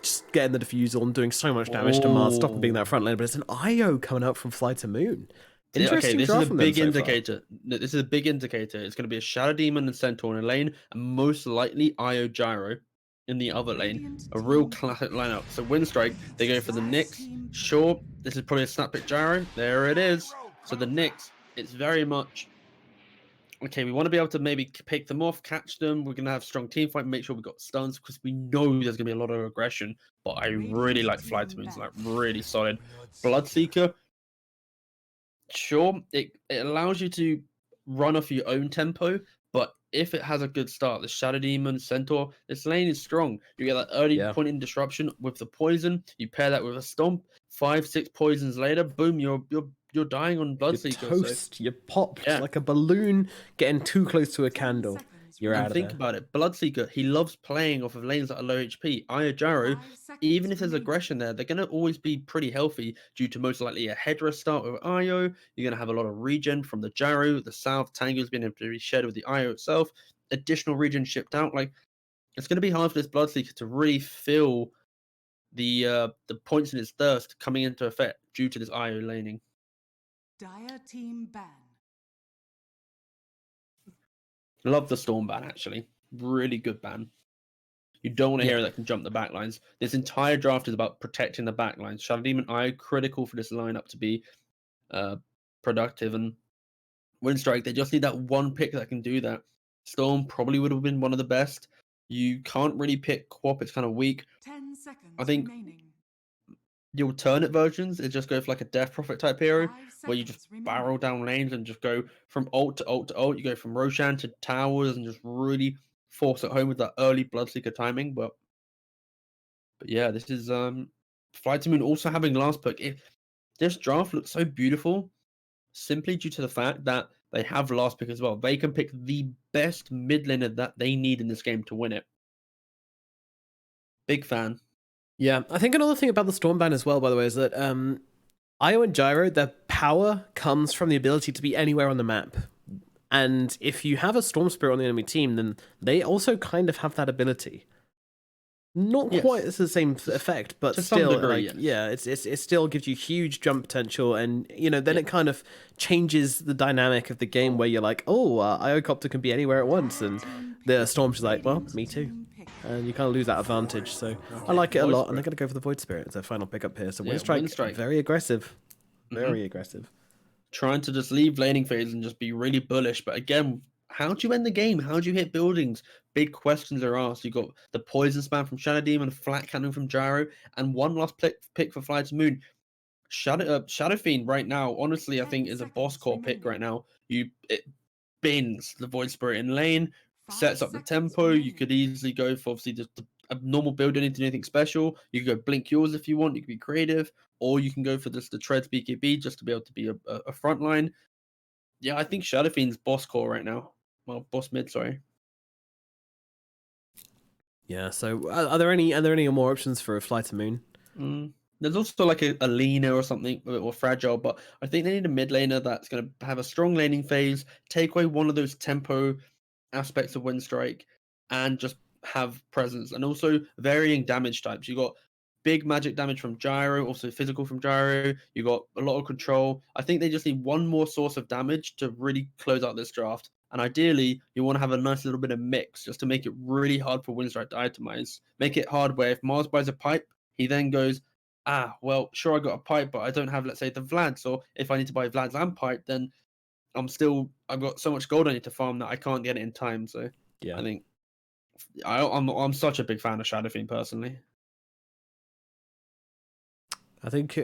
just getting the defusal and doing so much damage to Mars, stopping being that front lane. But it's an IO coming out from FlyToMoon. Okay, this is a from them big so far. indicator. This is a big indicator. It's going to be a Shadow Demon and Centaur in a lane, and most likely IO Gyro in the other lane. A real classic lineup. So Winstrike, they go for the Nyx. Sure, this is probably a snap pick Gyro. There it is. So the Nyx, it's very much okay. We want to be able to maybe pick them off, catch them. We're gonna have strong team fight, make sure we got stuns because we know there's gonna be a lot of aggression. But I really like FlyToMoon's, like really solid. Bloodseeker, sure, it allows you to run off your own tempo, but if it has a good start, the Shadow Demon, Centaur, this lane is strong. You get that early point in disruption with the poison. You pair that with a stomp. 5-6 poisons later, boom, you're dying on Bloodseeker. You're toast. You're popped like a balloon getting too close to a candle. You're out of there. Think about it. Bloodseeker, he loves playing off of lanes that are low HP. Ayajaro, even if there's aggression there, they're going to always be pretty healthy due to most likely a Hedra start with Io. You're going to have a lot of regen from the Jaru, the South. Tango's being able to be shared with the Io itself. Additional regen shipped out. Like, it's going to be hard for this Bloodseeker to really feel the points in its thirst coming into effect due to this Io laning. Dire team ban. Love the Storm ban, actually. Really good ban. You don't want to hear that can jump the backlines. This entire draft is about protecting the backlines. Shadow Demon Eye, critical for this lineup to be productive. And Winstrike, they just need that one pick that can do that. Storm probably would have been one of the best. You can't really pick Quap, it's kind of weak. 10 seconds I think remaining. the alternate versions is just go for like a Death Prophet type hero where you just barrel down lanes and just go from ult to ult to ult. You go from Roshan to towers and just really force it home with that early Bloodseeker timing. But yeah, this is FlyToMoon also having last pick. This draft looks so beautiful simply due to the fact that they have last pick as well. They can pick the best mid laner that they need in this game to win it. Big fan. Yeah, I think another thing about the Storm ban as well, by the way, is that Io and Gyro, their power comes from the ability to be anywhere on the map. And if you have a Storm Spirit on the enemy team, then they also kind of have that ability. Not quite as the same effect, but to still, some degree, like, it still gives you huge jump potential, and then it kind of changes the dynamic of the game where you're like, oh, Iocopter can be anywhere at once, and the Storm's just like, well, me too. And you kind of lose that advantage, so I like it a lot, and they're going to go for the Void Spirit as their final pickup here. So Winstrike, very aggressive. Very aggressive. Trying to just leave laning phase and just be really bullish, but again, how do you end the game? How do you hit buildings? Big questions are asked. You got the poison spam from Shadow Demon, flat cannon from Gyro, and one last pick for FlyToMoon. Shadow Fiend right now, honestly, I think is a boss core pick right now. It bins the Void Spirit in lane, sets up the tempo. You could easily go for obviously just a normal build, don't need to do anything special. You can go blink yours if you want. You can be creative, or you can go for just the Treads BKB just to be able to be a front line. Yeah, I think Shadow Fiend's boss core right now. Well, boss mid, sorry. Yeah. So, are there any more options for a FlyToMoon? There's also like a leaner or something, a bit more fragile, but I think they need a mid laner that's going to have a strong laning phase, take away one of those tempo aspects of Winstrike, and just have presence, and also varying damage types. You got big magic damage from Gyro, also physical from Gyro. You got a lot of control. I think they just need one more source of damage to really close out this draft. And ideally, you want to have a nice little bit of mix just to make it really hard for Winstrike to itemize. Make it hard where if Mars buys a pipe, he then goes, well, sure, I got a pipe, but I don't have, let's say, the Vlads. Or if I need to buy Vlads and pipe, then I've got so much gold I need to farm that I can't get it in time. So yeah, I think I'm such a big fan of Shadow Fiend personally. I think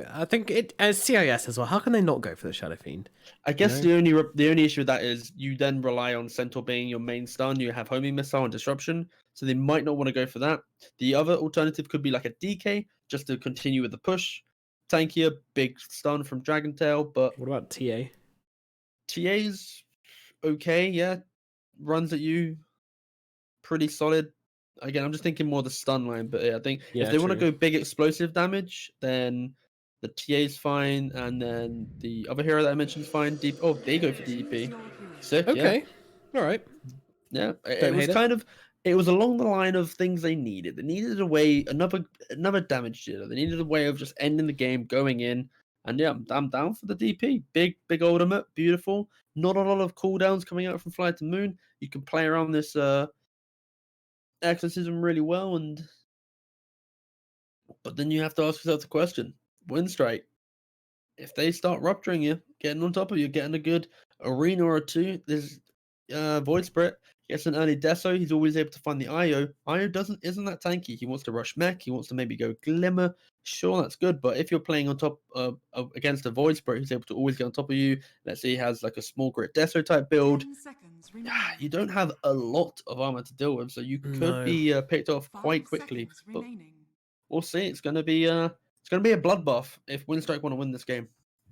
it as CIS as well. How can they not go for the Shadow Fiend? I guess the only issue with that is you then rely on Centaur being your main stun. You have homing missile and disruption, so they might not want to go for that. The other alternative could be like a DK just to continue with the push. Tankier, big stun from Dragon Tail, but what about TA? TA's okay, yeah, runs at you, pretty solid. Again, I'm just thinking more the stun line, but yeah, I think if they want to go big explosive damage, then the TA's fine, and then the other hero that I mentioned is fine. They go for DP. Sick, okay, all right. Yeah, it was kind of it was along the line of things they needed. They needed a way, another damage dealer. They needed a way of just ending the game, going in, and yeah, I'm down for the DP. Big ultimate, beautiful. Not a lot of cooldowns coming out from FlyToMoon. You can play around this exorcism really well, but then you have to ask yourself the question: Winstrike, if they start rupturing you, getting on top of you, getting a good arena or two, there's Void Spirit gets an early deso. He's always able to find the IO. IO isn't that tanky. He wants to rush mech. He wants to maybe go Glimmer. Sure, that's good. But if you're playing on top against a Void Spirit, who's able to always get on top of you. Let's say he has like a small grit deso type build. 10 seconds remaining. You don't have a lot of armor to deal with, so you could No. be picked off 5 quite quickly. seconds But remaining. we'll see. It's gonna be a bloodbath if Winstrike want to win this game.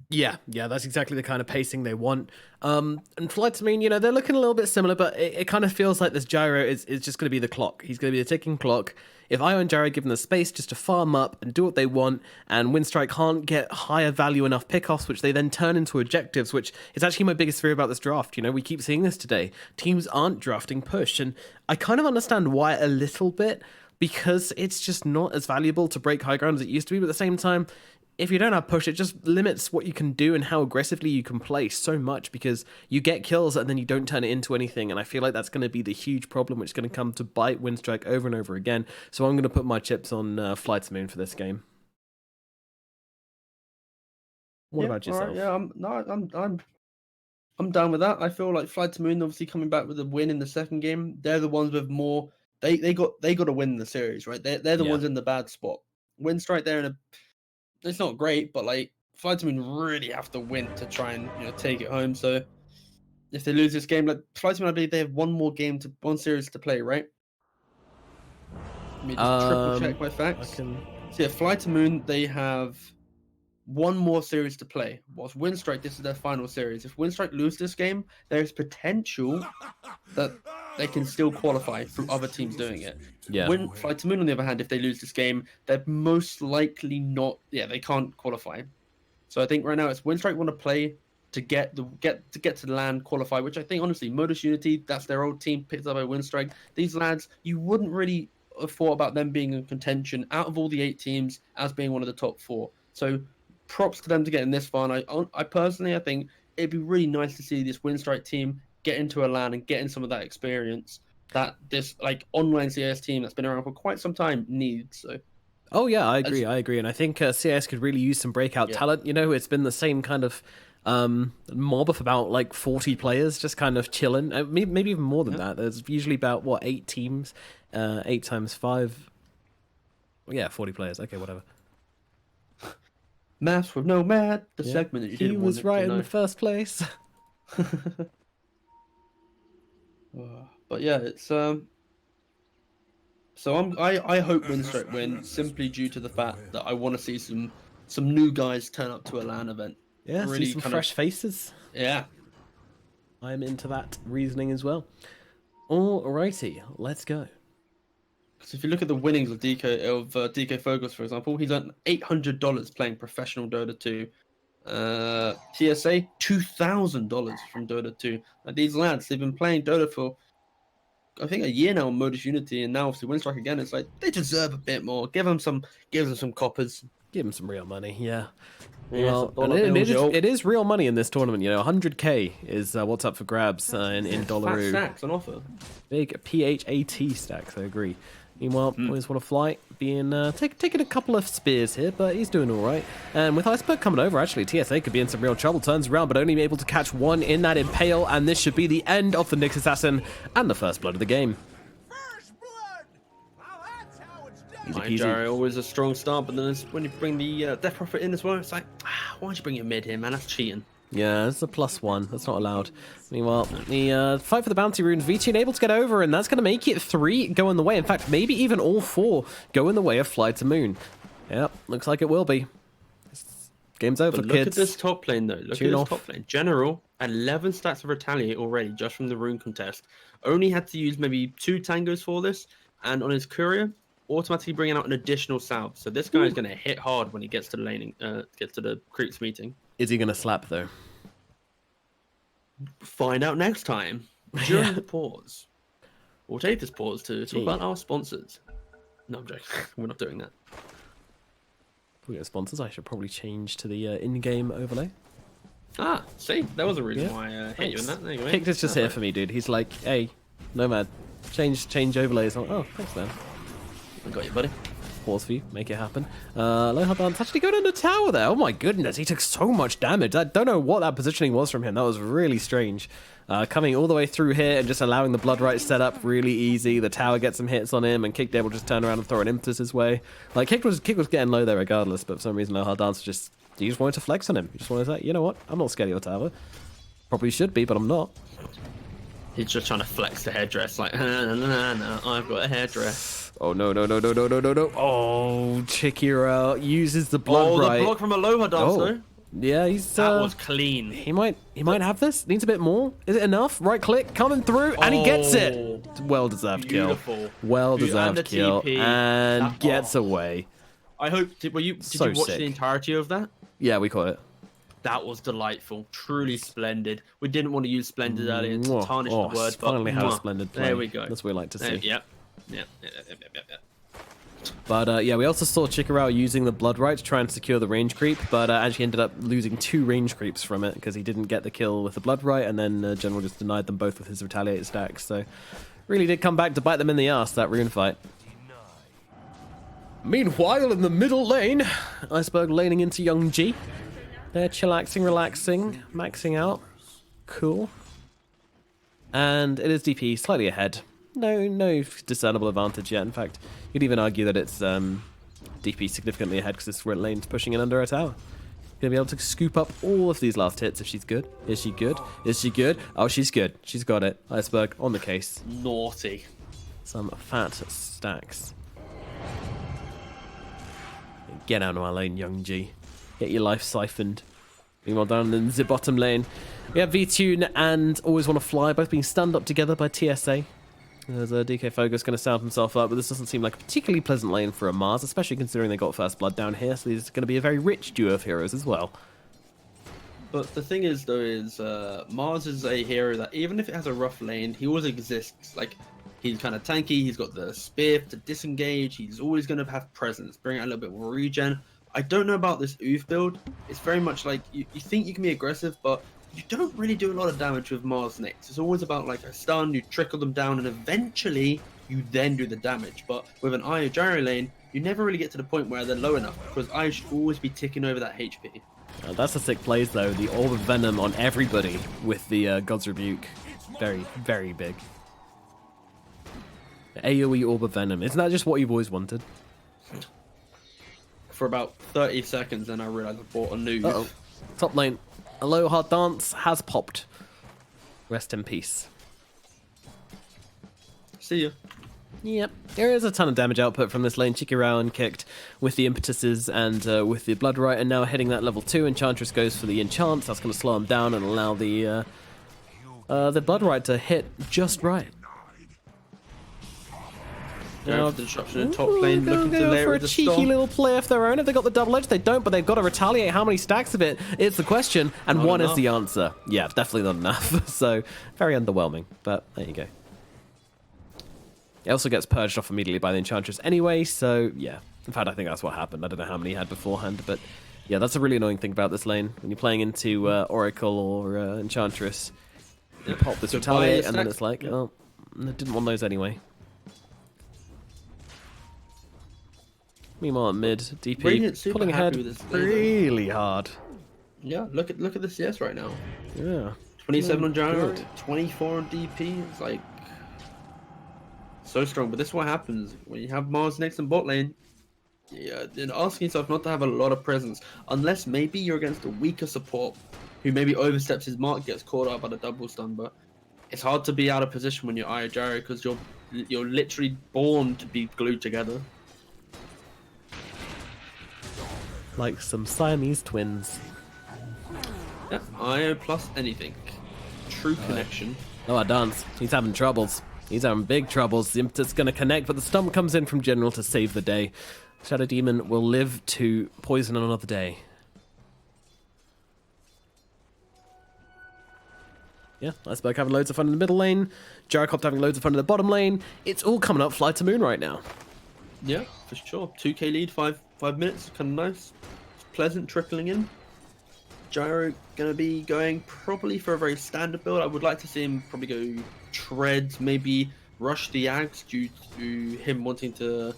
Yeah, that's exactly the kind of pacing they want. And FlyToMoon, you know, they're looking a little bit similar, but it kind of feels like this Gyro is just going to be the clock. He's going to be the ticking clock. If Io and Gyro give them the space just to farm up and do what they want, and Winstrike can't get higher value enough pickoffs, which they then turn into objectives, which is actually my biggest fear about this draft. You know, we keep seeing this today. Teams aren't drafting push, and I kind of understand why a little bit, because it's just not as valuable to break high ground as it used to be, but at the same time, if you don't have push, it just limits what you can do and how aggressively you can play so much, because you get kills and then you don't turn it into anything. And I feel like that's going to be the huge problem, which is going to come to bite Winstrike over and over again. So I'm going to put my chips on FlyToMoon for this game. What about yourself? Right, yeah, I'm down with that. I feel like FlyToMoon obviously coming back with a win in the second game. They're the ones with more. They got to win the series, right? They're the ones in the bad spot. Winstrike, they're in a. It's not great, but like FlyToMoon really have to win to try and take it home. So if they lose this game, like FlyToMoon, I believe they have one series to play, right? Let me just triple check my facts. So yeah, FlyToMoon, they have one more series to play. Whilst Winstrike, this is their final series. If Winstrike lose this game, there's potential that they can still qualify from other teams doing it. Yeah. When FlyToMoon, on the other hand, if they lose this game, they're most likely not. Yeah, they can't qualify. So I think right now it's Winstrike want to play to get to the LAN qualify, which I think honestly, Modus Unity, that's their old team picked up by Winstrike. These lads, you wouldn't really have thought about them being in contention out of all the 8 teams as being one of the top 4. So props to them to getting this far. And I personally, I think it'd be really nice to see this Winstrike team get into a LAN and get in some of that experience that this like online CS team that's been around for quite some time needs. So. Oh yeah, I agree, and I think CS could really use some breakout talent. You know, it's been the same kind of mob of about like 40 players just kind of chilling, maybe even more than that. There's usually about 8 teams, 8 times 5, 40 players. Okay, whatever. Maths with Nomad, the segment that you didn't want was right in the first place. But yeah, it's So I hope Winstrike win simply due to the fact that I want to see some new guys turn up to a LAN event. Yeah, really see some fresh faces. Yeah, I'm into that reasoning as well. Alrighty, let's go. So if you look at the winnings of DK Focus, for example, he's earned $800 playing professional Dota 2. TSA $2,000 from Dota 2. Like, these lads, they've been playing Dota for I think a year now on Modus Unity, and now obviously Winstrike again. It's like they deserve a bit more. Give them some coppers. Give them some real money, yeah. Well, it is real money in this tournament. You know, 100k is what's up for grabs in Dollaroo. Stacks on offer. Big PHAT stacks. I agree. Meanwhile, always want to fly, taking a couple of spears here, but he's doing all right. And with Iceberg coming over, actually, TSA could be in some real trouble. Turns around, but only able to catch one in that Impale, and this should be the end of the Nyx Assassin and the first blood of the game. Gyro, always a strong start, but then when you bring the Death Prophet in as well, it's like, why'd you bring your mid here, man? That's cheating. Yeah, it's a +1. That's not allowed. Meanwhile, the fight for the bounty runes, VT able to get over, and that's going to make it 3 go in the way. In fact, maybe even all 4 go in the way of FlyToMoon. Yep, looks like it will be. Game's over, but kids. Look at this top lane, though. Look at this top lane. General, 11 stacks of Retaliate already, just from the rune contest. Only had to use maybe 2 tangos for this, and on his courier, automatically bringing out an additional salve. So this guy is going to hit hard when he gets to the laning, gets to the creeps meeting. Is he going to slap, though? Find out next time during the pause. we'll take this pause to talk Gee. about our sponsors. No, I'm joking. We're not doing that. If we get sponsors, I should probably change to the in-game overlay. Ah, see, that was a reason Yeah. why I hit you in that. There you go, mate. Kicked is just here for me, dude. He's like, hey, Nomad, change overlays. I'm like, oh, thanks, man. I got you, buddy. Pause for you, make it happen. Lohardan's actually going into tower there. Oh my goodness, he took so much damage. I don't know what that positioning was from him. That was really strange. Coming all the way through here and just allowing the blood right set up really easy. The tower gets some hits on him, and Kick will just turn around and throw an impetus his way. Like Kick was getting low there regardless, but for some reason Lohardan's he just wanted to flex on him. He just wanted to say, you know what, I'm not scared of your tower. Probably should be, but I'm not. He's just trying to flex the headdress, like, no, I've got a headdress. Oh no. Oh, Chikira uses the blood right. The block from a Lohardan, though. Yeah, he's That was clean. He might have this. Needs a bit more. Is it enough? Right click, coming through, and he gets it. Well deserved kill. Well deserved kill, TP, and gets away. I hope. Did you watch the entirety of that? Yeah, we caught it. That was delightful. Truly splendid. We didn't want to use splendid earlier to tarnish the word, but finally had a splendid play. There we go. That's what we like to see. Yep. But yeah, we also saw Chikara using the blood right to try and secure the range creep, but actually ended up losing 2 range creeps from it because he didn't get the kill with the blood right, and then General just denied them both with his retaliate stacks. So really did come back to bite them in the ass, that rune fight. Meanwhile, in the middle lane, Iceberg laning into Young G. They're chillaxing, relaxing, maxing out. Cool. And it is DP slightly ahead. No discernible advantage yet. In fact, you'd even argue that it's DP significantly ahead because this lane's pushing in under a tower. Gonna be able to scoop up all of these last hits if she's good. Is she good? Is she good? Oh, she's good. She's got it. Iceberg on the case. Naughty. Some fat stacks. Get out of my lane, Young G. Get your life siphoned. Meanwhile, down in the bottom lane, we have VTune and Always Want to Fly, both being stunned up together by TSA. There's a DK Focus going to sound himself up, but this doesn't seem like a particularly pleasant lane for a Mars, especially considering they got First Blood down here, so there's going to be a very rich duo of heroes as well. But the thing is, though, Mars is a hero that even if it has a rough lane, he always exists. Like, he's kind of tanky, he's got the spear to disengage, he's always going to have presence, bring out a little bit more regen. I don't know about this Oof build. It's very much like, you think you can be aggressive, but you don't really do a lot of damage with Mars next. It's always about like a stun, you trickle them down, and eventually you then do the damage. But with an Io Gyro lane, you never really get to the point where they're low enough, because Io should always be ticking over that HP. That's a sick plays though, the Orb of Venom on everybody with the God's Rebuke. Very, very big. The AoE Orb of Venom. Isn't that just what you've always wanted? For about 30 seconds, then I realized I bought a new. Uh-oh. Top lane. Aloha Dance has popped. Rest in peace. See ya. Yep. There is a ton of damage output from this lane. Chikirao kicked with the impetuses and with the Blood Right, and now hitting that level 2. Enchantress goes for the enchant. That's going to slow him down and allow the Blood Right to hit just right. Going for the disruption in top lane, looking to layer for a the cheeky storm. little play of their own. Have they got the double edge? They don't, but they've got to retaliate. How many stacks of it? It's the question, and Not one enough. is the answer. Yeah, definitely not enough. So, very underwhelming, but there you go. It also gets purged off immediately by the Enchantress anyway, so yeah. In fact, I think that's what happened. I don't know how many he had beforehand, but yeah, that's a really annoying thing about this lane. When you're playing into Oracle or Enchantress, you pop this Goodbye, retaliate, and then stacks. it's like, oh, I didn't want those anyway. Meanwhile, at mid, DP Radiant's super pulling happy ahead with this play, though. really hard. Yeah, look at the CS right now. Yeah. 27 on Gyro, Good. 24 on DP. It's like so strong. But this is what happens when you have Mars next in bot lane. Yeah, and asking yourself not to have a lot of presence, unless maybe you're against a weaker support who maybe oversteps his mark, gets caught up by the double stun. But it's hard to be out of position when you're Io Gyro because you're literally born to be glued together. Like some Siamese twins. Yeah, Io plus anything. True connection. Oh, our dance. He's having troubles. He's having big troubles. The impetus going to connect, but the stump comes in from General to save the day. Shadow Demon will live to poison another day. Yeah, Iceberg having loads of fun in the middle lane, Gyrocopter having loads of fun in the bottom lane. It's all coming up FlyToMoon right now. Yeah, for sure. 2k lead, 5 minutes, kind of nice. It's pleasant, trickling in. Gyro going to be going probably for a very standard build. I would like to see him probably go treads, maybe rush the Ags due to him wanting to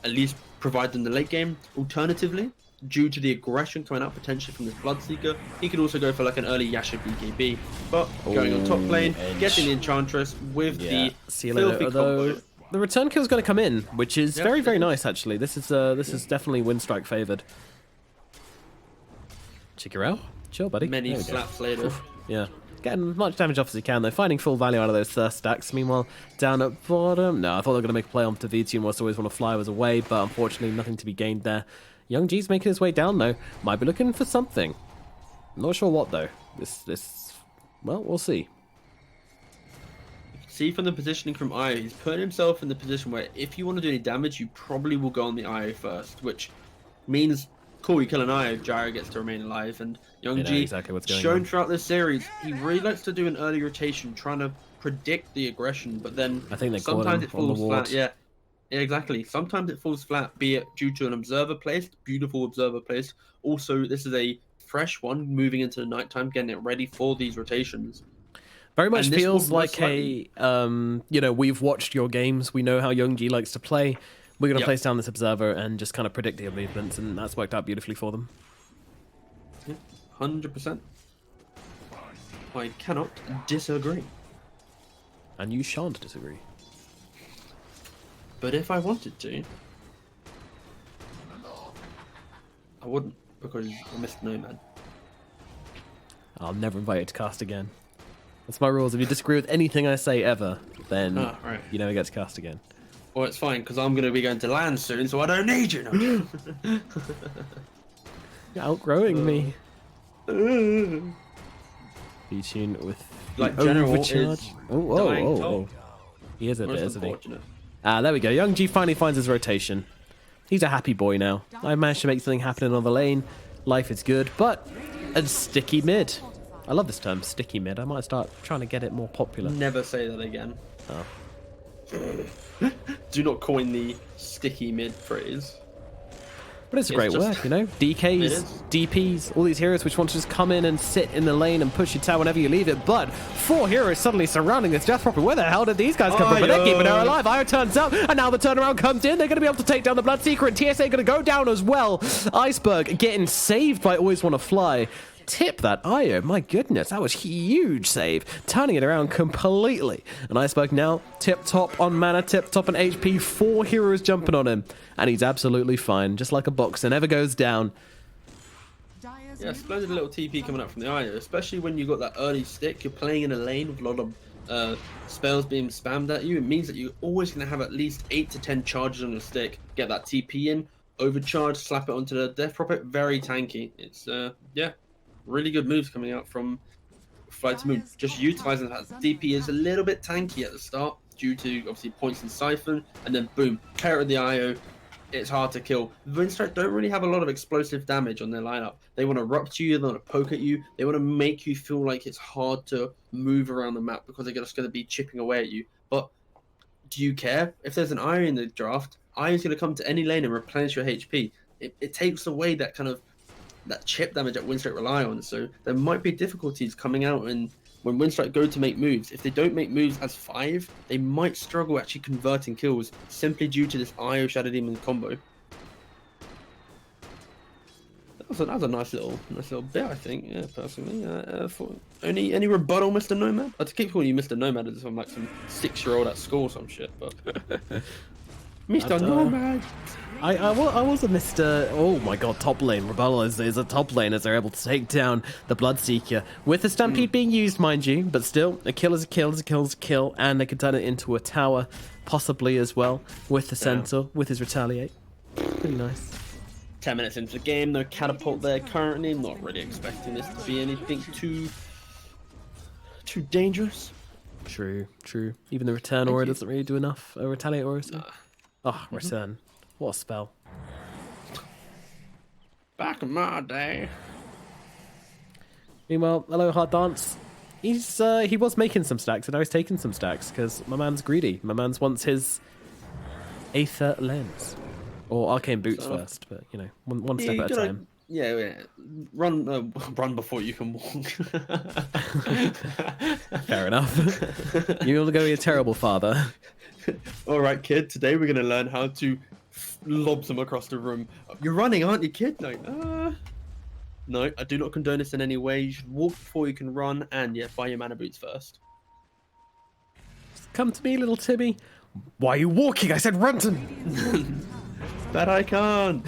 at least provide them the late game. Alternatively, due to the aggression coming out potentially from this Bloodseeker, he could also go for like an early Yasha BKB. But going on top lane, getting the Enchantress with the See you filthy later. Although combo. the return kill is going to come in, which is Yeah, very, it very is. nice actually. This is definitely Winstrike favored. Check her out. Chill, buddy. Many There we go. slaps later. Yeah. Getting as much damage off as he can, though. Finding full value out of those thirst stacks. Meanwhile, down at bottom. No, I thought they were going to make a play onto V2 and was always want to fly was away, but unfortunately, nothing to be gained there. Young G's making his way down, though. Might be looking for something. Not sure what, though. Well, we'll see. See from the positioning from IO, he's putting himself in the position where if you want to do any damage, you probably will go on the IO first, which means, cool, you kill an IO, Gyro gets to remain alive, and Young You know G, exactly what's going shown on. throughout this series, he really likes to do an early rotation, trying to predict the aggression, but then I think they caught sometimes him it on the falls ward. flat. Yeah, exactly. Sometimes it falls flat, be it due to an observer placed, beautiful observer placed. Also, this is a fresh one moving into the nighttime, getting it ready for these rotations. Very much And this feels will most like we've watched your games. We know how Young G likes to play. We're going to Yep. place down this observer and just kind of predict your movements, and that's worked out beautifully for them. 100%. I cannot disagree. And you shan't disagree. But if I wanted to, I wouldn't, because I missed Nomad. I'll never invite you to cast again. That's my rules. If you disagree with anything I say ever, then Right. you never get to cast again. Well, it's fine, because I'm going to be going to land soon, so I don't need you. No. You're outgrowing me. V-Tune with Like, the General overcharge. is Oh. dying top. He is a bit, Most isn't he? unfortunate. Ah, there we go. Young G finally finds his rotation. He's a happy boy now. I managed to make something happen in another lane. Life is good, but a sticky mid. I love this term, sticky mid. I might start trying to get it more popular. Never say that again. Oh. Do not coin the sticky mid phrase. But it's a great just- work, you know? It DKs, is. DPs, all these heroes which want to just come in and sit in the lane and push your tower whenever you leave it. But 4 heroes suddenly surrounding this Death Prophet. Where the hell did these guys come from? But they're keeping her alive. Io turns up, and now the turnaround comes in. They're going to be able to take down the Bloodseeker, and TSA going to go down as well. Iceberg getting saved by Always Want to Fly. Tip that Io, my goodness, that was huge save, turning it around completely. And Iceberg now tip top on mana, tip top on HP, 4 heroes jumping on him, and he's absolutely fine, just like a boxer, never goes down. Dire's Yeah, middle splendid little TP coming up from the IO, especially when you got that early stick. You're playing in a lane with a lot of spells being spammed at you. It means that you're always going to have at least 8 to 10 charges on your stick. Get that TP in, overcharge, slap it onto the Death Prophet. Very tanky. It's yeah, really good moves coming out from FlyToMoon. Just utilizing that DP is a little bit tanky at the start due to obviously points in Siphon, and then boom, pair of the IO. It's hard to kill. Winstrike don't really have a lot of explosive damage on their lineup. They want to rupture you, they want to poke at you, they want to make you feel like it's hard to move around the map because they're just going to be chipping away at you. But do you care? If there's an IO in the draft, IO is going to come to any lane and replenish your HP. It takes away that kind of that chip damage that Winstrike rely on. So there might be difficulties coming out and when Winstrike go to make moves. If they don't make moves as 5, they might struggle actually converting kills simply due to this IO Shadow Demon combo. That was a nice little bit, I think. Yeah, personally. For any rebuttal, Mr. Nomad? I keep calling you Mr. Nomad as if I'm like some 6-year-old at school or some shit, but Mr. Nomad. I was a Mr. Oh my god, top lane. Rebuttal is a top lane as they're able to take down the Bloodseeker. With the Stampede being used, mind you, but still, a kill is a kill is a kill is a kill, and they can turn it into a tower, possibly as well, with the Centaur, with his Retaliate. Pretty nice. 10 minutes into the game, no catapult there currently. Not really expecting this to be anything too dangerous. True. Even the Return Aura doesn't really do enough. A Retaliate Aura, so. Oh, Return. What a spell. Back in my day. Meanwhile, hello, Hard Dance. he was making some stacks, and now he's taking some stacks because my man's greedy. My man's wants his Aether Lens or Arcane Boots first, but you know, one step at a time. Yeah. Run before you can walk. Fair enough. You'll go be a terrible father. All right, kid. Today we're gonna learn how to lob them across the room. You're running, aren't you, kid? No, I do not condone this in any way. You should walk before you can run, and yeah, buy your mana boots first. Come to me, little Timmy. Why are you walking? I said run to me. That I can't.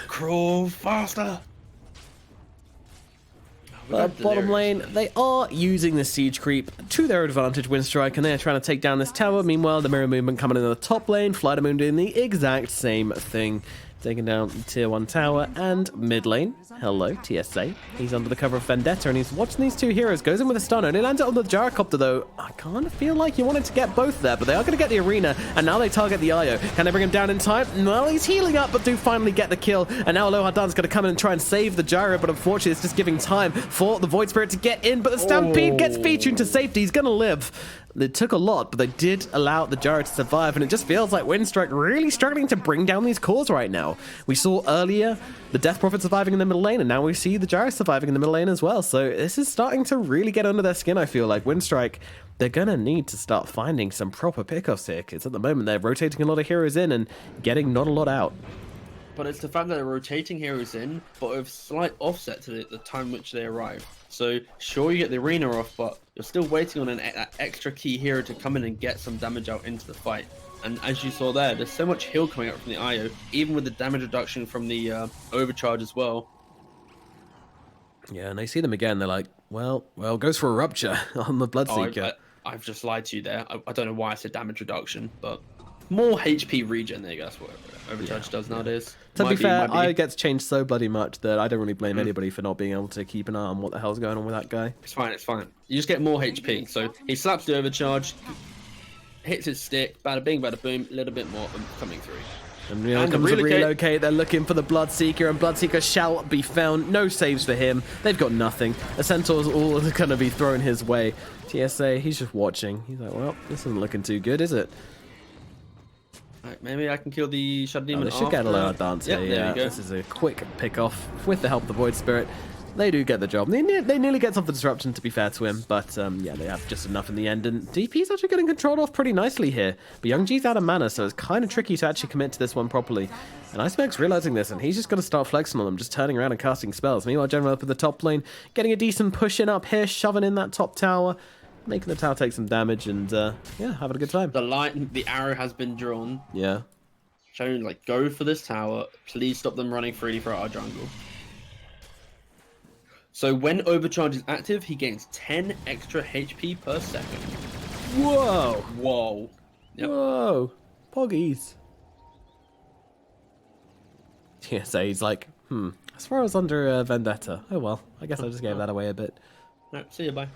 Crawl faster. But bottom lane, they are using the siege creep to their advantage, Winstrike, and they're trying to take down this tower. Meanwhile, the mirror movement coming in the top lane, FlyToMoon doing the exact same thing. Taking down the tier 1 tower and mid lane. Hello, TSA. He's under the cover of Vendetta and he's watching these two heroes. Goes in with a stun and he lands it on the gyrocopter though. I kind of feel like you wanted to get both there, but they are going to get the arena and now they target the IO. Can they bring him down in time? Well, he's healing up, but do finally get the kill. And now Aloha Dan's going to come in and try and save the gyro, but unfortunately it's just giving time for the Void Spirit to get in, but the Stampede gets featured to safety. He's going to live. It took a lot, but they did allow the gyro to survive, and it just feels like Winstrike really struggling to bring down these cores right now. We saw earlier the Death Prophet surviving in the middle lane, and now we see the gyro surviving in the middle lane as well. So this is starting to really get under their skin, I feel like. Winstrike, they're going to need to start finding some proper pickoffs here, because at the moment they're rotating a lot of heroes in and getting not a lot out. But it's the fact that they're rotating heroes in, but with slight offset to the time which they arrive. So sure, you get the arena off, but you're still waiting on an extra key hero to come in and get some damage out into the fight. And as you saw there's so much heal coming out from the IO, even with the damage reduction from the overcharge as well. Yeah, and they see them again. They're like, well, goes for a rupture on the Bloodseeker. I've just lied to you there. I don't know why I said damage reduction, but more HP regen. There you go. That's what overcharge does nowadays. To be fair, IO gets changed so bloody much that I don't really blame anybody for not being able to keep an eye on what the hell's going on with that guy. It's fine. You just get more HP. So he slaps the overcharge, hits his stick, bada bing, bada boom, a little bit more coming through. And comes the relocate. They're looking for the Bloodseeker, and Bloodseeker shall be found. No saves for him. They've got nothing. The Centaur's all going to be thrown his way. TSA, he's just watching. He's like, well, this isn't looking too good, is it? Right, maybe I can kill the Shadow Demon. They should get a low dance here. Yeah, this is a quick pick off with the help of the Void Spirit. They do get the job. They nearly get off the disruption, to be fair to him, but yeah, they have just enough in the end. And DP's actually getting controlled off pretty nicely here. But Young G's out of mana, so it's kind of tricky to actually commit to this one properly. And Iceberg's realizing this, and he's just going to start flexing on them, just turning around and casting spells. Meanwhile, General up at the top lane, getting a decent push in up here, shoving in that top tower, making the tower take some damage, and yeah, having a good time. The arrow has been drawn. Yeah. Showing, like, go for this tower. Please stop them running freely for our jungle. So when overcharge is active, he gains 10 extra HP per second. Whoa. Yep. Whoa. Poggies. Yeah, so he's like, as far as under Vendetta. Oh well, I guess I just gave that away a bit. No, see you, bye.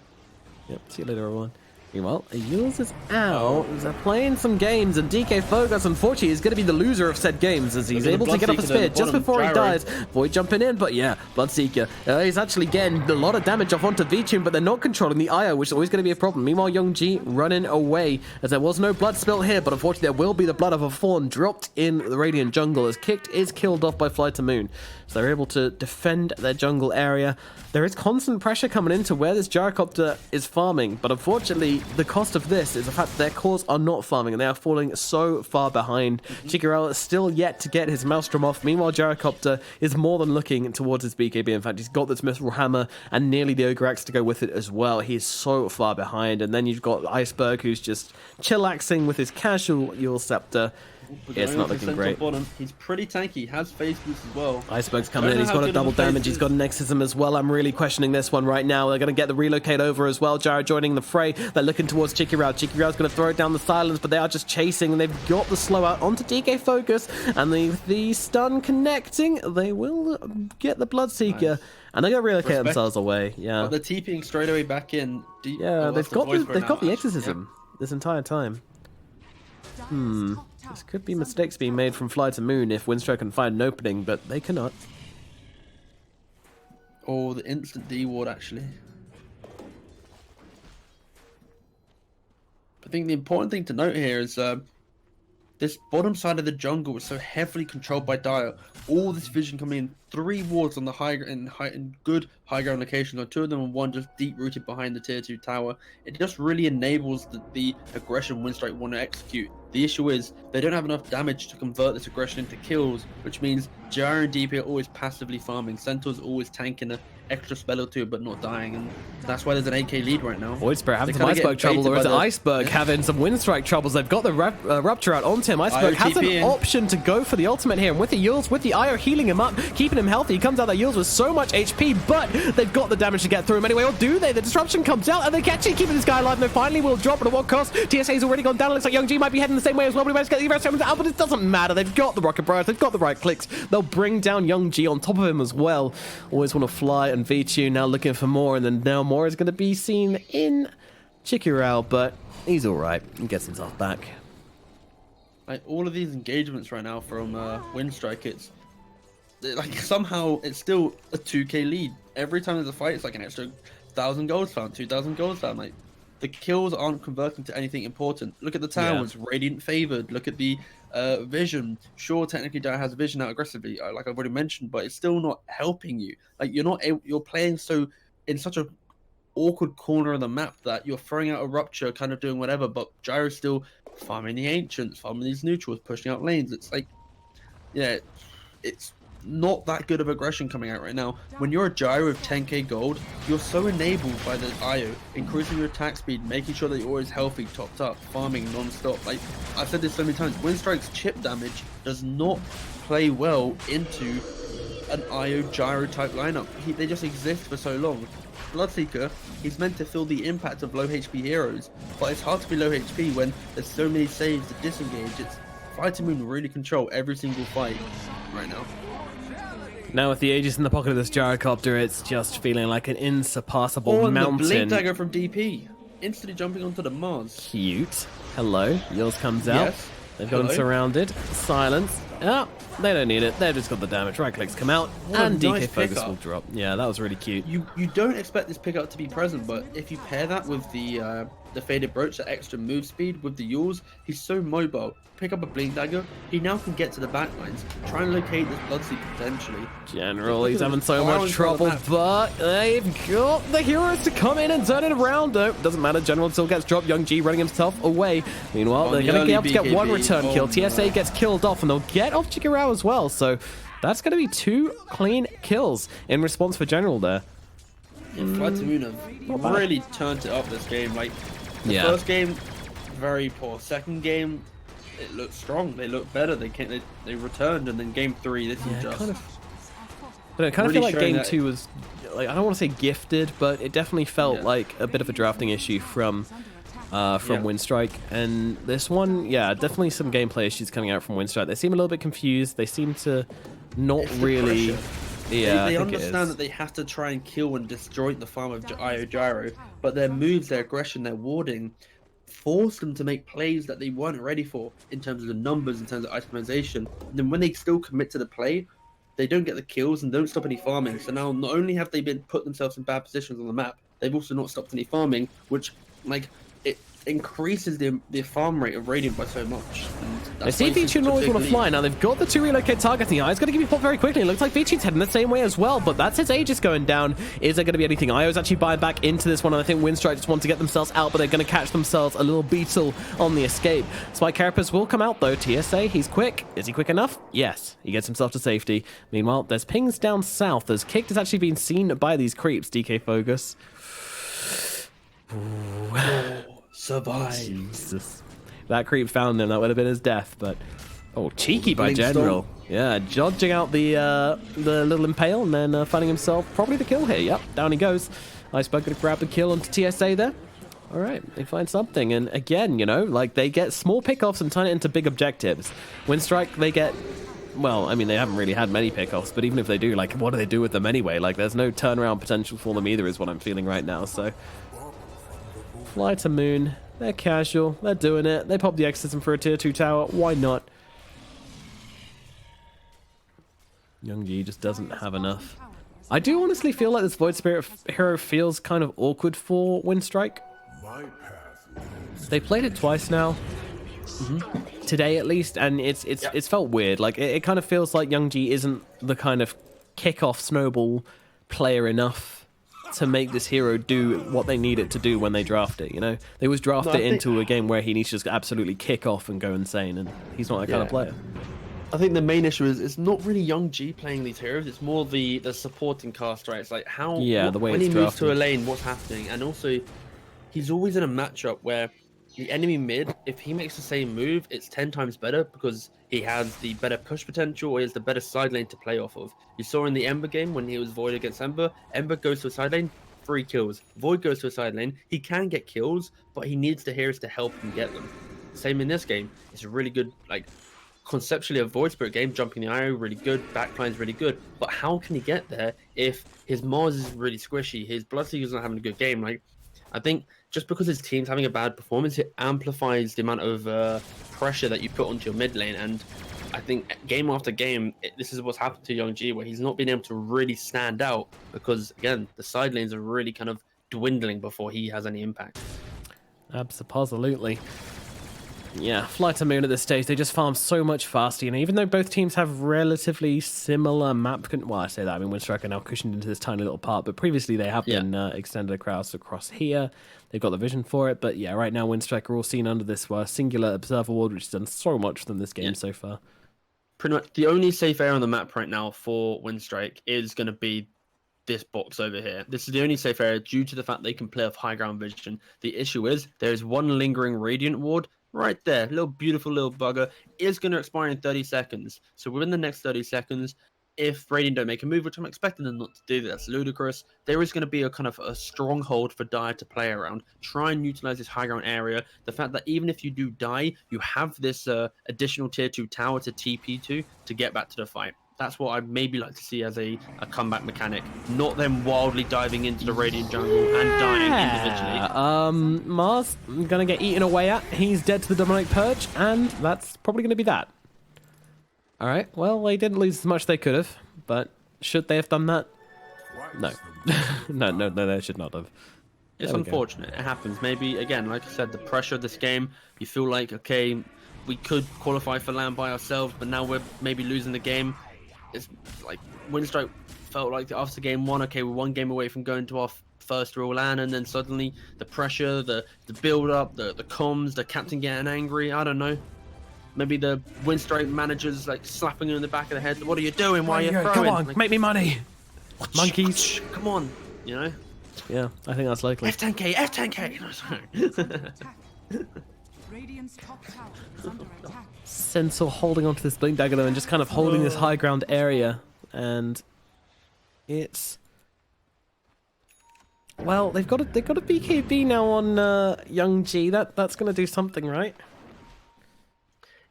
Yep, see you later, everyone. Meanwhile, Yules is out. They're playing some games, and DK Fogus, unfortunately, is going to be the loser of said games as he's able to get off his spear just before he dies. Void jumping in, but yeah, Bloodseeker. He's actually getting a lot of damage off onto Vichun, but they're not controlling the IO, which is always going to be a problem. Meanwhile, Young G running away, as there was no blood spilt here, but unfortunately, there will be the blood of a fawn dropped in the Radiant jungle, as Kicked is killed off by FlyToMoon. So they're able to defend their jungle area. There is constant pressure coming into where this gyrocopter is farming, but unfortunately, the cost of this is the fact that their cores are not farming, and they are falling so far behind. Chikirel is still yet to get his Maelstrom off. Meanwhile, gyrocopter is more than looking towards his BKB. In fact, he's got this Mithril Hammer and nearly the Ogre Axe to go with it as well. He is so far behind, and then you've got Iceberg, who's just chillaxing with his casual Yule Scepter. Yeah, it's not looking great. He's pretty tanky. He has phase boost as well. Iceberg's coming in. He's got a double damage. He's got an Exorcism as well. I'm really questioning this one right now. They're going to get the relocate over as well. Gyro joining the fray. They're looking towards Chikirao. Chikirao's going to throw it down the silence, but they are just chasing, and they've got the slow out onto DK Focus, and the stun connecting. They will get the Bloodseeker. Nice. And they're going to relocate themselves away. Yeah. But they're TPing straight away back in. Yeah, they've got the Exorcism this entire time. This could be mistakes being made from FlyToMoon if Winstrike can find an opening, but they cannot. Oh, the instant D ward actually. I think the important thing to note here is this bottom side of the jungle is so heavily controlled by Dire. All this vision coming in, 3 wards on the in good high ground locations, or 2 of them and 1 just deep rooted behind the tier 2 tower. It just really enables the aggression Winstrike want to execute. The issue is they don't have enough damage to convert this aggression into kills, which means Gyro and DP are always passively farming. Centaur's always tanking an extra spell or 2 but not dying, and that's why there's an 8k lead right now. Void Spirit having They some kinda get Iceberg trouble, baited or is it by the- Iceberg having some Winstrike troubles? They've got the Rupture out onto him. Iceberg has an IO TP in. option to go for the ultimate here, and with the Yules, with the IO healing him up, keeping him healthy, he comes out that Yules with so much HP, but they've got the damage to get through him anyway, or do they? The disruption comes out, and they can actually keep this guy alive, and they finally will drop, but at what cost? TSA's already gone down. It looks like Young G might be heading the same way as well, but he managed to get the rest of them out, but it doesn't matter. They've got the Rocket Barrage, they've got the right clicks. They'll bring down Young G on top of him as well. Always want to fly, and V2 now looking for more, and then now more is going to be seen in Chikirao, but he's alright. He gets himself back. Like all of these engagements right now from Winstrike, like somehow it's still a 2k lead. Every time there's a fight, it's like an extra 1,000 gold found, 2,000 gold found. Like the kills aren't converting to anything important. Look at the towers, Radiant favored. Look at the vision. Sure, technically Dire has vision out aggressively, like I've already mentioned, but it's still not helping you. Like you're playing in such a awkward corner of the map that you're throwing out a Rupture, kind of doing whatever, but Gyro's still farming the Ancients, farming these neutrals, pushing out lanes. It's like, yeah, it's not that good of aggression coming out right now. When you're a Gyro with 10k gold, you're so enabled by the IO, increasing your attack speed, making sure that you're always healthy, topped up, farming non-stop. Like, I've said this so many times, Winstrike's chip damage does not play well into an IO Gyro type lineup. They just exist for so long. Bloodseeker, he's meant to feel the impact of low HP heroes, but it's hard to be low HP when there's so many saves to disengage. It's FlyToMoon really control every single fight right now. Now with the Aegis in the pocket of this gyrocopter, it's just feeling like an insurpassable And mountain. the Blink Dagger from DP, instantly jumping onto the Mars. Cute. Hello. Yules comes out. Yes. They've got him Hello. surrounded. Silence. Oh, they don't need it. They've just got the damage. Right clicks come out, What a and DK nice Focus pickup. will drop. Yeah, that was really cute. You don't expect this pickup to be present, but if you pair that with the Faded Brooch, the extra move speed with the Yules, he's so mobile. Pick up a Blink Dagger, he now can get to the backlines, try and locate this Bloodseeker potentially. General, Look he's at having the so much violence on the trouble, map. but they've got the heroes to come in and turn it around. No, doesn't matter. General still gets dropped. Young G running himself away. Meanwhile, On they're the going to be early able to get one BKB. return Oh, kill. no. TSA gets killed off, and they'll get off Chikirao as well. So that's going to be 2 clean kills in response for General there. Yeah, FlyToMoon have bad. really turned it up this game. Like the Yeah. first game, very poor. Second game, it looked strong. They looked better. They returned, and then game 3, this is just kind of. But I kind of Really feel like showing game that- 2 was, like, I don't want to say gifted, but it definitely felt Yeah. like a bit of a drafting issue from Yeah. Winstrike. And this one, yeah, definitely some gameplay issues coming out from Winstrike. They seem a little bit confused. They seem to not It's the really. pressure. Yeah, They I think it understand is. that they have to try and kill and disjoint the farm of IO Gyro, but their moves, their aggression, their warding force them to make plays that they weren't ready for in terms of the numbers, in terms of itemization. And then when they still commit to the play, they don't get the kills and don't stop any farming. So now not only have they been put themselves in bad positions on the map, they've also not stopped any farming, which like it increases the farm rate of Radiant by so much. And They that's see why it's V2 such a always big want to lead. fly. Now they've got the 2 relocate targets. The Eye's going to give you pop very quickly. It looks like V2's heading the same way as well, but that's his Aegis going down. Is there going to be anything? Io's actually buying back into this one, and I think Winstrike just want to get themselves out, but they're going to catch themselves a little beetle on the escape. Spike Carapace will come out though. TSA, he's quick. Is he quick enough? Yes. He gets himself to safety. Meanwhile, there's pings down south as Kicked has actually been seen by these creeps. DK Focus. Survive. Jesus. That creep found him. That would have been his death, but oh, cheeky by Blink General. Yeah, dodging out the little impale and then finding himself probably the kill here. Yep, down he goes. Iceberg gonna grab the kill onto TSA there. All right, they find something, and again, you know, like they get small pickoffs and turn it into big objectives. Winstrike, they get. Well, I mean, they haven't really had many pickoffs, but even if they do, like, what do they do with them anyway? Like, there's no turnaround potential for them either, is what I'm feeling right now. So, FlyToMoon. They're casual. They're doing it. They pop the Exorcism for a tier 2 tower. Why not? Young G just doesn't have enough. I do honestly feel like this Void Spirit hero feels kind of awkward for Winstrike. They played it twice now. Today at least, and it's felt weird. Like it kind of feels like Youngji isn't the kind of kick-off snowball player enough to make this hero do what they need it to do when they draft it. You know, they always draft it into a game where he needs to just absolutely kick off and go insane, and he's not that kind of player. I think the main issue is it's not really Young G playing these heroes. It's more the supporting cast, right? It's like how the way when it's he moves to a drafted. lane, what's happening, and also he's always in a matchup where the enemy mid, if he makes the same move, it's 10 times better because he has the better push potential or he has the better side lane to play off of. You saw in the Ember game when he was Void against Ember, Ember goes to a side lane, 3 kills. Void goes to a side lane, he can get kills, but he needs the heroes to help him get them. Same in this game. It's a really good, like, conceptually a Void Spirit game, jumping the IO really good, backline's really good, but how can he get there if his Mars is really squishy, his Bloodseeker's not having a good game? Like, I think just because his team's having a bad performance, it amplifies the amount of pressure that you put onto your mid lane. And I think game after game, this is what's happened to Young G, where he's not been able to really stand out because, again, the side lanes are really kind of dwindling before he has any impact. Absolutely. Yeah, FlyToMoon at this stage, they just farm so much faster. You know, even though both teams have relatively similar map... Well, I say that, I mean, Winstrike are now cushioned into this tiny little part, but previously they have been extended across here. They've got the vision for it, but yeah, right now Winstrike are all seen under this singular observer ward, which has done so much for them this game so far. Pretty much the only safe area on the map right now for Winstrike is going to be this box over here. This is the only safe area due to the fact they can play off high ground vision. The issue is there is one lingering Radiant ward right there. Little beautiful little bugger is going to expire in 30 seconds. So within the next 30 seconds, if Radiant don't make a move, which I'm expecting them not to do, that's ludicrous, there is going to be a kind of a stronghold for Dire to play around. Try and utilize this high ground area. The fact that even if you do die, you have this additional tier 2 tower to TP to get back to the fight. That's what I'd maybe like to see as a comeback mechanic. Not them wildly diving into the Radiant jungle and dying individually. Mars gonna get eaten away at. He's dead to the Demonic Purge, and that's probably gonna be that. Alright, well, they didn't lose as much as they could have, but should they have done that? No. no, they should not have. It's unfortunate. It happens. Maybe, again, like I said, the pressure of this game, you feel like, okay, we could qualify for LAN by ourselves, but now we're maybe losing the game. It's like Winstrike felt like after game 1, okay, we're 1 game away from going to our first real LAN, and then suddenly the pressure, the build up, the comms, the captain getting angry, I don't know. Maybe the Winstrike manager's like slapping him in the back of the head. What are you doing? Why are you throwing? Come on, like, make me money. Monkeys. Come on, you know? Yeah, I think that's likely. F10k, F10k! No, sorry. Radiant's top tower is under attack. Sensor holding onto this blink dagger though, and just kind of holding this high ground area, and it's well, they've got a BKB now on Young G. That's gonna do something, right?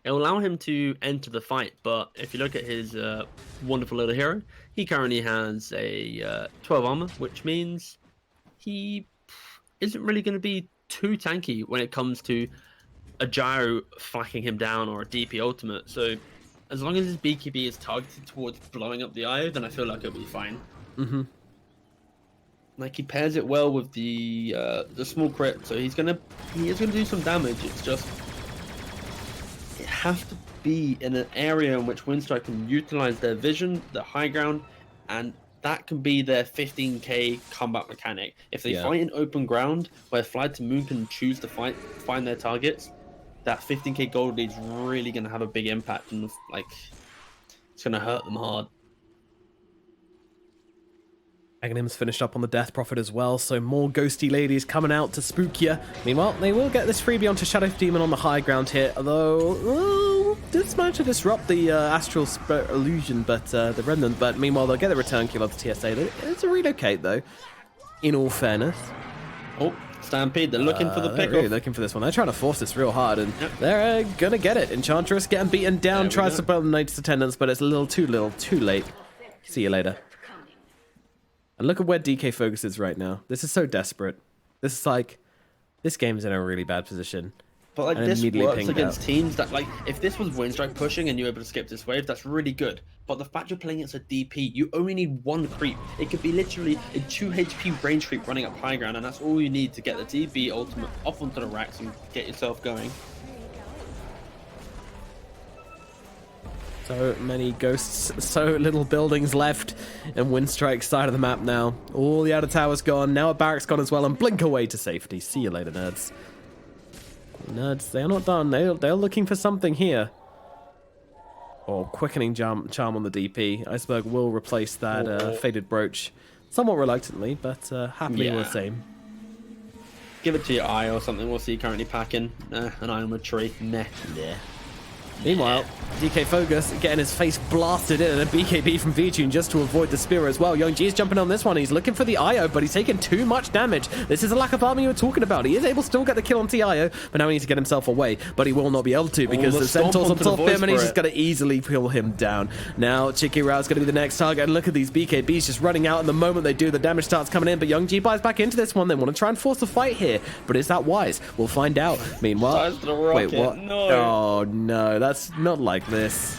It'll allow him to enter the fight, but if you look at his wonderful little hero, he currently has a 12 armor, which means he isn't really going to be too tanky when it comes to a gyro flacking him down or a DP ultimate. So as long as his BKB is targeted towards blowing up the IO, then I feel like it'll be fine. Mm-hmm. Like he pairs it well with the small crit, so he is gonna do some damage. It's just it has to be in an area in which Winstrike can utilize their vision, the high ground, and that can be their 15k combat mechanic. If they fight in open ground where FlyToMoon can choose to find their targets, that 15k gold lead is really going to have a big impact, and like it's going to hurt them hard. Aghanim's finished up on the Death Prophet as well, so more ghosty ladies coming out to spook you. Meanwhile, they will get this freebie onto Shadow Demon on the high ground here, although did manage to disrupt the Astral Spirit Illusion, but the Remnant. But meanwhile, they'll get the return kill of the TSA. It's a relocate though, in all fairness. Oh, Stampede, they're looking for the They're pick really looking for this one. They're trying to force this real hard, and Yep. they're gonna get it. Enchantress getting beaten down, tries to put on Knight's attendance, but it's a little too late. See you later. And look at where DK focuses right now. This is so desperate. This is like, this game's in a really bad position. But like And this immediately works pinged against out. teams that like if this was Winstrike pushing and you're able to skip this wave, that's really good. But the fact you're playing against a DP, you only need one creep. It could be literally a 2 HP range creep running up high ground, and that's all you need to get the DP ultimate up onto the racks and get yourself going. So many ghosts, so little buildings left, and Winstrike's side of the map now. All the outer towers gone, now a barracks gone as well, and blink away to safety. See you later, nerds. Nerds, they're not done. They're looking for something here. Oh, quickening charm on the DP. Iceberg will replace that faded brooch. Somewhat reluctantly, but happily all the same. Give it to your eye or something. We'll see you currently packing. An eye on the tree. Nah. Meanwhile, DK Focus getting his face blasted in, and a BKB from VTune just to avoid the spear as well. Young G is jumping on this one. He's looking for the IO, but he's taking too much damage. This is a lack of armor you were talking about. He is able to still get the kill on TIO, but now he needs to get himself away. But he will not be able to because the Centaur's on top of him, and he's just going to easily pull him down. Now, Chicky Rao's going to be the next target, and look at these BKBs just running out, and the moment they do, the damage starts coming in, but Young G buys back into this one. They want to try and force a fight here, but is that wise? We'll find out. Meanwhile, wait, what? No. Oh, no, that's not like this.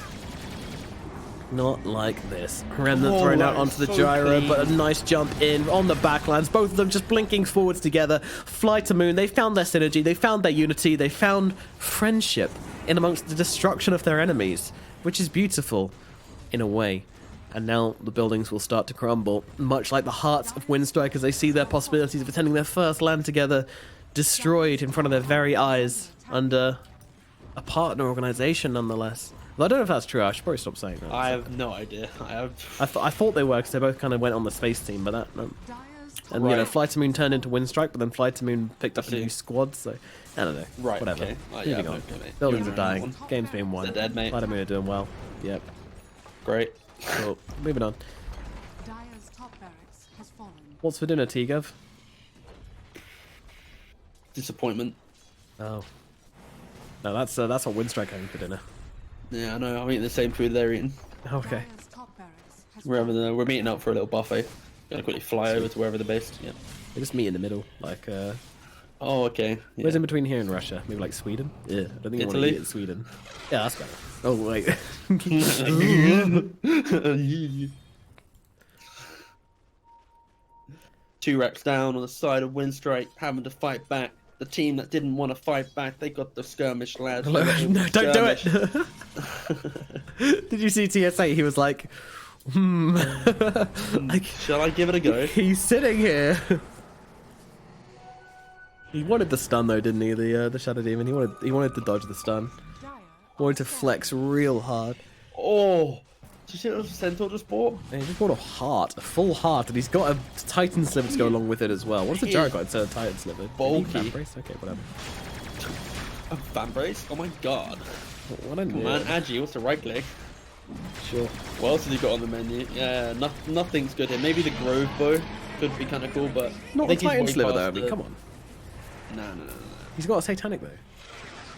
Not like this. Remnant thrown out onto the gyro, but a nice jump in on the backlands. Both of them just blinking forwards together. FlyToMoon, they found their synergy, they found their unity, they found friendship in amongst the destruction of their enemies, which is beautiful in a way. And now the buildings will start to crumble, much like the hearts of Winstrike as they see their possibilities of attending their first land together destroyed in front of their very eyes under a partner organization, nonetheless. Well, I don't know if that's true. I should probably stop saying that. I have no idea. I thought they were because they both kind of went on the space team, but that. And you know, FlyToMoon turned into Winstrike, but then FlyToMoon picked up a new squad, so I don't know. Right. Whatever. Okay. Moving on. Buildings are dying. Game's being won. They're dead, mate. FlyToMoon are doing well. Yep. Great. Cool. Moving on. Dire's top barracks has fallen. What's for dinner, TeaGuv? Disappointment. Oh. No, that's what Winstrike having for dinner. Yeah, I know. I'm eating the same food they're eating. Okay. Dire's top barracks has We're meeting up for a little buffet. Gonna quickly fly over to wherever they're based. Yeah. They just meet in the middle, like Oh, okay. Yeah. where's in between here and Russia? Maybe like Sweden? Yeah, I don't think you want to Italy? eat in Sweden. Yeah, that's better. Oh wait. 2 racks down on the side of Winstrike, having to fight back. The team that didn't want to fight back, they got the skirmish lads. No, don't do it. Did you see TSA? He was like, like, Shall I give it a go? he's sitting here. He wanted the stun though, didn't he? The Shadow Demon. He wanted to dodge the stun. Dire Wanted to flex real hard. Oh, did you see what the Centaur just bought? And he just bought a full heart, and he's got a Titan Sliver to go along with it as well. What's the He Gyro is got instead of Titan Sliver? bulky. Fan brace? Okay, whatever. A fan brace? Oh my god. What a Come nerd. on, Agi, what's the right click? Sure. What else have you got on the menu? Yeah, nothing's good here. Maybe the Grove Bow could be kind of cool, but Not I the think he's Titan way Sliver though. I past mean, the- come on. No. He's got a Satanic though.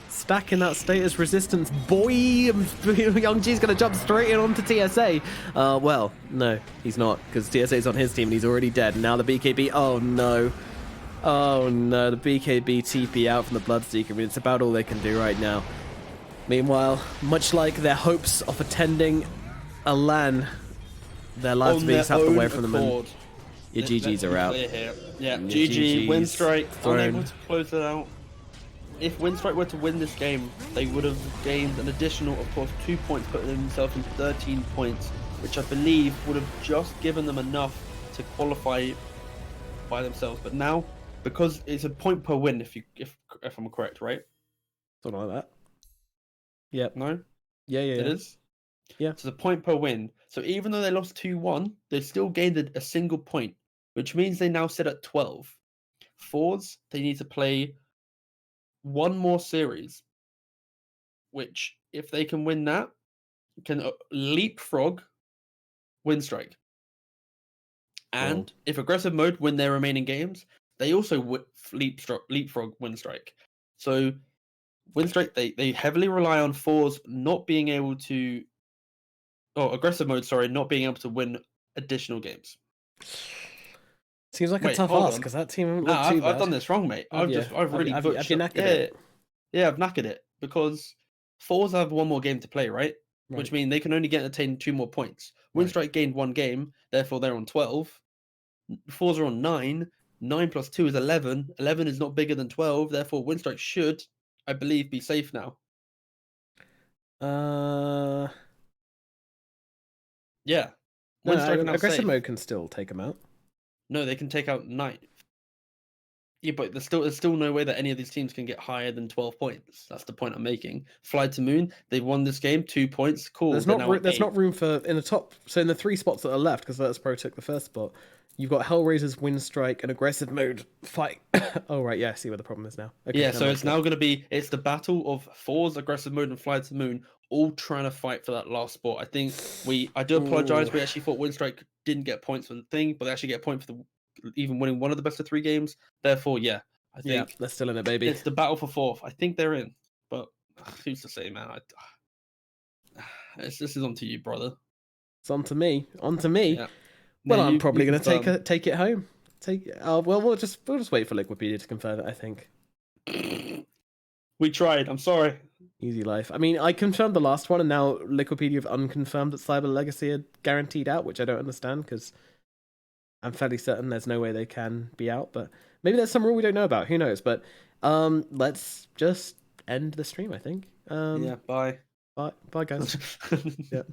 Stacking that status resistance, boy. Young G's gonna jump straight in onto TSA. Well, no, he's not, because TSA's on his team and he's already dead. Now the BKB. Oh no. Oh no, the BKB TP out from the Bloodseeker. I mean, it's about all they can do right now. Meanwhile, much like their hopes of attending a LAN, their lives On being their sapped away own from them, and accord. your Let's GGs be are out. clear here. Yeah, Your GG, GGs Winstrike, thrown. unable to close it out. If Winstrike were to win this game, they would have gained an additional, of course, 2 points, putting themselves in 13 points, which I believe would have just given them enough to qualify by themselves. But now, because it's a point per win, if I'm correct, right? Something like that. Yep. No, Yeah. it is. Yeah. So it's a point per win. So even though they lost 2-1, they still gained a single point, which means they now sit at 12. Fords, they need to play one more series, which, if they can win that, can leapfrog Winstrike. And Cool. if aggressive mode win their remaining games, they also leapfrog Winstrike. So Winstrike, they heavily rely on fours not being able to, aggressive mode, sorry, not being able to win additional games. Seems like a Wait, tough hold ask on. because that team haven't Nah, looked too bad. I've done this wrong, mate. Have you? I've really Have you butchered. knackered it? Yeah, I've knackered it because Fours have one more game to play, right? Which Right. means they can only attain 2 more points. Right. Winstrike gained 1 game, therefore they're on 12. Fours are on 9. 9 plus 2 is 11. 11 is not bigger than 12, therefore Winstrike should, I believe, be safe now. Yeah. No, Winstrike are now aggressive safe. mode can still take them out. No, they can take out 9. Yeah, but there's still no way that any of these teams can get higher than 12 points. That's the point I'm making. FlyToMoon, they've won this game, 2 points. Cool. There's They're not now on there's 8. not room for in the top. So in the 3 spots that are left, because Virtus Pro took the first spot, you've got Hellraiser's Winstrike and aggressive mode fight. Oh right, yeah, I see where the problem is now. Okay, Yeah, that so makes it's sense. now going to be the battle of Fours, aggressive mode, and FlyToMoon, all trying to fight for that last spot. I think I do apologize. Ooh. We actually thought Winstrike didn't get points for the thing, but they actually get a point for even winning one of the best of 3 games. Therefore, yeah, I Yeah, think they're still in it, baby. it's the battle for 4th. I think they're in, but who's to say, man? This is on to you, brother. It's on to me. On to me. Yeah. Well, Yeah, I'm you probably going to confirm. take it home. Well, we'll just wait for Liquipedia to confirm it. I think. We tried. I'm sorry. Easy life. I mean, I confirmed the last one, and now Liquipedia have unconfirmed that Cyber Legacy are guaranteed out, which I don't understand because I'm fairly certain there's no way they can be out. But maybe there's some rule we don't know about. Who knows? But let's just end the stream. I think. Yeah. Bye. Bye, guys. Yeah.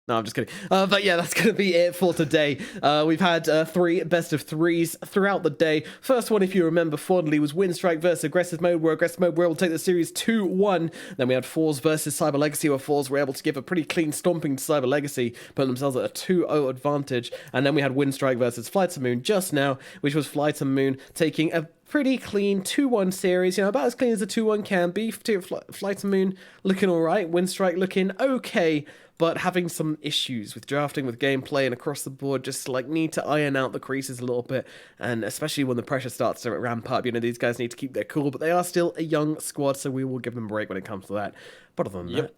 No, I'm just kidding. But yeah, that's going to be it for today. We've had 3 best of 3s throughout the day. First one, if you remember fondly, was Winstrike versus Aggressive Mode, where Aggressive Mode were able to take the series 2-1. Then we had Fours versus Cyber Legacy, where Fours were able to give a pretty clean stomping to Cyber Legacy, putting themselves at a 2-0 advantage. And then we had Winstrike versus FlyToMoon just now, which was FlyToMoon taking a pretty clean 2-1 series, about as clean as a 2-1 can be. FlyToMoon looking alright, Winstrike looking okay, but having some issues with drafting, with gameplay, and across the board, just need to iron out the creases a little bit, and especially when the pressure starts to ramp up, these guys need to keep their cool, but they are still a young squad, so we will give them a break when it comes to that. But other than that,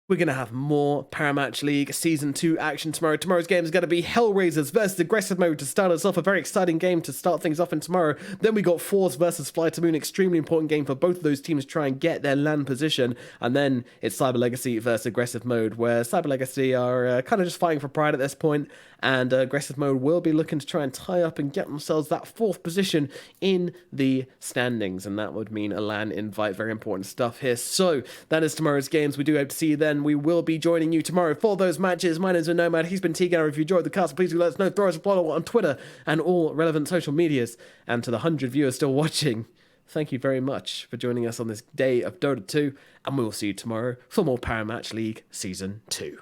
we're going to have more Parimatch League Season 2 action tomorrow. Tomorrow's game is going to be Hellraisers versus Aggressive Mode to start us off. A very exciting game to start things off in tomorrow. Then we got Fours versus FlyToMoon. Extremely important game for both of those teams to try and get their land position. And then it's Cyber Legacy versus Aggressive Mode, where Cyber Legacy are kind of just fighting for pride at this point. And Aggressive Mode will be looking to try and tie up and get themselves that 4th position in the standings. And that would mean a LAN invite. Very important stuff here. So that is tomorrow's games. We do hope to see you then. We will be joining you tomorrow for those matches. My name's Nomad. He's been TeaGuvnor. If you enjoyed the cast, please do let us know. Throw us a follow on Twitter and all relevant social medias. And to the 100 viewers still watching, thank you very much for joining us on this day of Dota 2. And we will see you tomorrow for more Parimatch League Season 2.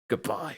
Goodbye.